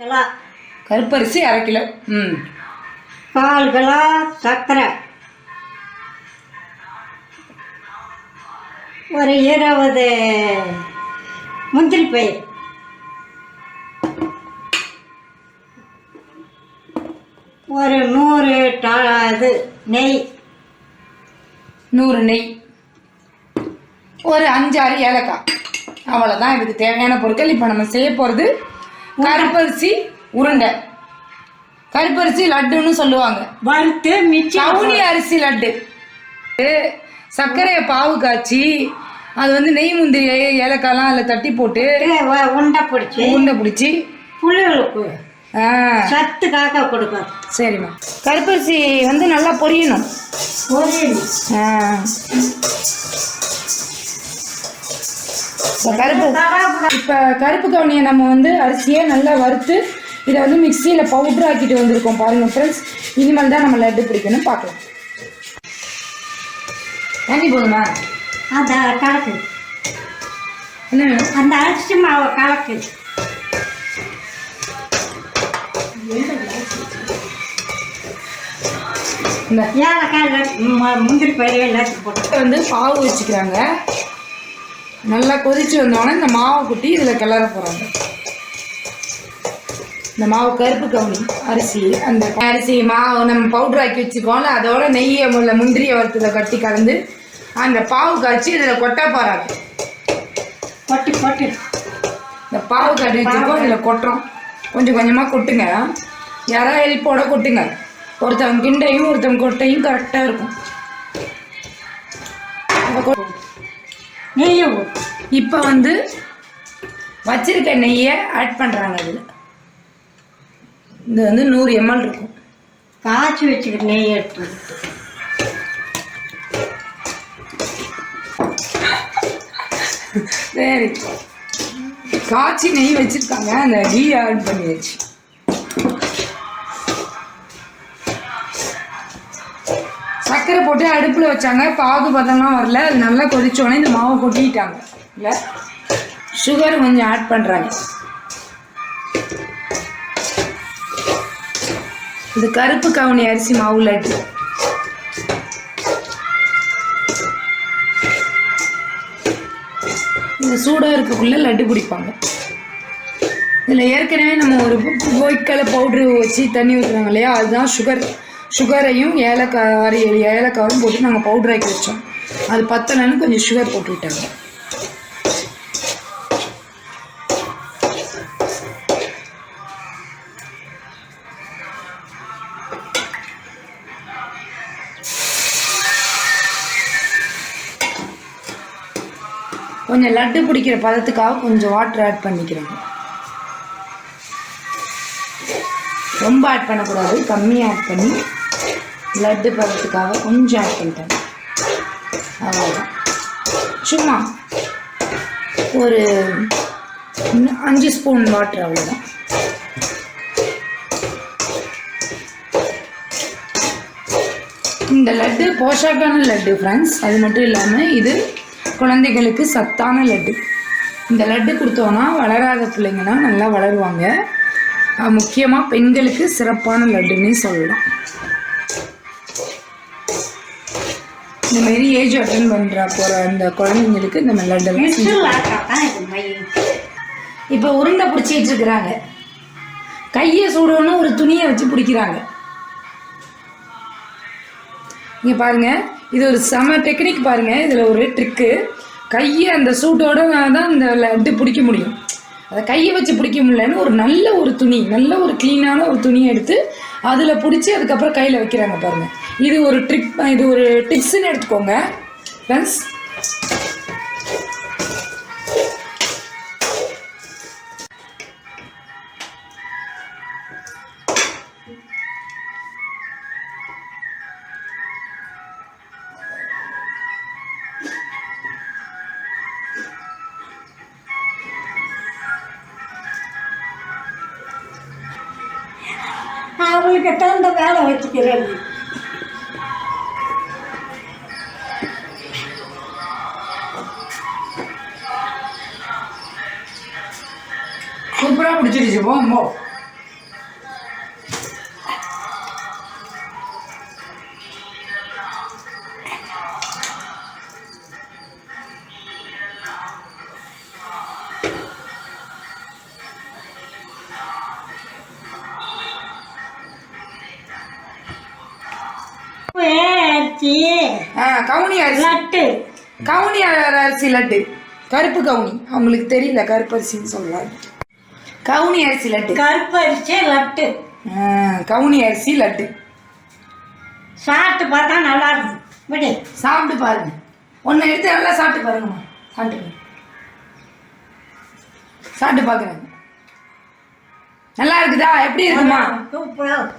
Kilo கருப்பரிசி 1/2 kilo. 1/4 kilo சர்க்கரை, ஒரு 20 முந்திரி பயிர், ஒரு 100 நெய், 100 நெய், ஒரு 5-6 ஏலக்காய். அவ்வளோதான் இதுக்கு தேவையான பொருட்கள். இப்போ நம்ம செய்ய போகிறது கருப்பரிசி உருண்டை. கருப்பரிசி லட்டுன்னு சொல்லுவாங்க. வறுத்து மிச்சம் கவுனி அரிசி லட்டு. சர்க்கரையை பாவு காய்ச்சி அது வந்து நெய் முந்திரி ஏலக்காய்லாம் அதில் தட்டி போட்டு உருண்டை பிடிச்சி புள்ளிகளுக்கு சத்துக்காக கொடுக்கும். சரிம்மா. கருப்பரிசி வந்து நல்லா பொரியணும். இப்போ கருப்பு கவுனியை நம்ம வந்து அரிசியை நல்லா வறுத்து இதை வந்து மிக்சியில் பவுட்ரு ஆக்கிட்டு வந்திருக்கோம் பாருங்கள் ஃப்ரெண்ட்ஸ். இனிமேல் தான் நம்ம லட்டு பிடிக்கணும், பார்க்கலாம். தண்ணி போதுமா? அந்த கலக்கு என்ன அந்த அரிசி மாவை கலக்கு. இந்த ஏலக்காய் முந்திரி பயிர் எல்லாத்தையும் போட்டு வந்து பாவு வச்சுக்கிறாங்க. நல்லா கொதிச்சு வந்தோடனே இந்த மாவை குட்டி இதில் கிளற போகிறாங்க. இந்த மாவு கருப்பு கவுனி அரிசி, அந்த அரிசி மாவு நம்ம பவுட்ரு ஆக்கி வச்சுக்கோல, அதோட நெய்யை முந்திரியை வறுத்ததை கட்டி கலந்து அந்த பாவு காய்ச்சி இதில் கொட்ட போகிறாங்க. கொட்டி கொட்டி இந்த பாவு கட்டி வச்சுருக்கோம், இதில் கொட்டுறோம். கொஞ்சம் கொஞ்சமாக கொட்டுங்க, யாராவது ஹெல்ப்போட கொட்டுங்க. ஒருத்தவங்க கிண்டையும் ஒருத்தவங்க கொட்டையும் கரெக்டாக இருக்கும். நெய்யை இப்போ வந்து வச்சிருக்க நெய்யை ஆட் பண்ணுறாங்க. இதில் இது வந்து 100 ml இருக்கும். காய்ச்சி வச்சுக்கிற நெய் எடுத்து சரி, காய்ச்சி நெய் வச்சுருக்காங்க. அந்த கீ ஆட் பண்ணி வச்சு சர்க்கரை போட்டு அடுப்பில் வச்சாங்க. பாகு பதம்லாம் வரல. அது நல்லா கொதிச்சோடனே இந்த மாவை கொட்டிட்டாங்க. இல்லை சுகர் கொஞ்சம் ஆட் பண்ணுறாங்க. இது கருப்பு கவுனி அரிசி மாவு லட்டு. இந்த சூடாக இருக்கக்குள்ளே லட்டு பிடிப்பாங்க. இதில் ஏற்கனவே நம்ம ஒரு ஒயிட் கலர் பவுட்ரு வச்சு தண்ணி ஊற்றுறாங்க இல்லையா, அதுதான் சுகர். சுகரையும் ஏலக்காய் 6-7 ஏலக்காயும் போட்டு நாங்கள் பவுட்ரு ஆக்கி வச்சோம். அது பத்தலைன்னு கொஞ்சம் சுகர் போட்டு விட்டாங்க. கொஞ்சம் லட்டு பிடிக்கிற பதத்துக்காக கொஞ்சம் வாட்டர் ஆட் பண்ணிக்கிறாங்க. ரொம்ப ஆட் பண்ணக்கூடாது, கம்மியாக ஆட் பண்ணி லட்டு பதத்துக்காக கொஞ்சம் ஆட் பண்ணிட்டாங்க. அவ்வளோதான். சும்மா ஒரு 5 ஸ்பூன் வாட்டர், அவ்வளோதான். இந்த லட்டு போஷாக்கான லட்டு ஃப்ரெண்ட்ஸ். அது மட்டும் இல்லாமல் இது குழந்தைகளுக்கு சத்தான லட்டு. இந்த லட்டு கொடுத்தோன்னா வளராத பிள்ளைங்கன்னா நல்லா வளருவாங்க. முக்கியமாக பெண்களுக்கு சிறப்பான லட்டுன்னே சொல்லலாம். இந்தமாரி ஏஜ் அட்டன் பண்ணுற போகிற அந்த குழந்தைங்களுக்கு இந்த லட்டெல்லாம் இப்போ உருண்டை பிடிச்சிட்டு இருக்கிறாங்க. கையை சூடணும், ஒரு துணியை வச்சு பிடிக்கிறாங்க. இங்கே பாருங்கள், இது ஒரு செம டெக்னிக் பாருங்கள். இதில் ஒரு ட்ரிக்கு. கையை அந்த சூட்டோட தான் இந்த லட்டு பிடிக்க முடியும். அதை கையை வச்சு பிடிக்க முடியலன்னு ஒரு நல்ல ஒரு துணி, நல்ல ஒரு க்ளீனான ஒரு துணியை எடுத்து அதில் பிடிச்சி அதுக்கப்புறம் கையில் வைக்கிறாங்க பாருங்கள். இது ஒரு ட்ரிக், இது ஒரு டிப்ஸ்ன்னு எடுத்துக்கோங்க ஃப்ரெண்ட்ஸ். அவங்களுக்கு தகுந்த வேலை வச்சுக்கிறேன். சூப்பராக பிடிச்சிருச்சு. போ கவுனி அரிசி லட்டு. கவுனி அரிசி லட்டு. கருப்பு கவுனி, அவங்களுக்கு தெரியல கருப்பு அரிசின்னு சொல்லலாம். கவுனி அரிசி லட்டு. கருப்பரிசி லட்டு. கவுனி அரிசி லட்டு. சாப்பிட்டு பார்த்தா நல்லா இருக்கும். விடு. சாப்பிட்டு பாருங்க. ஒன்று எடுத்து நல்லா சாப்பிட்டு பாருங்கம்மா. சாப்பிட்டு பார்க்குறேன். நல்லா இருக்குதா? எப்படி இருக்குமா? சூப்பரா.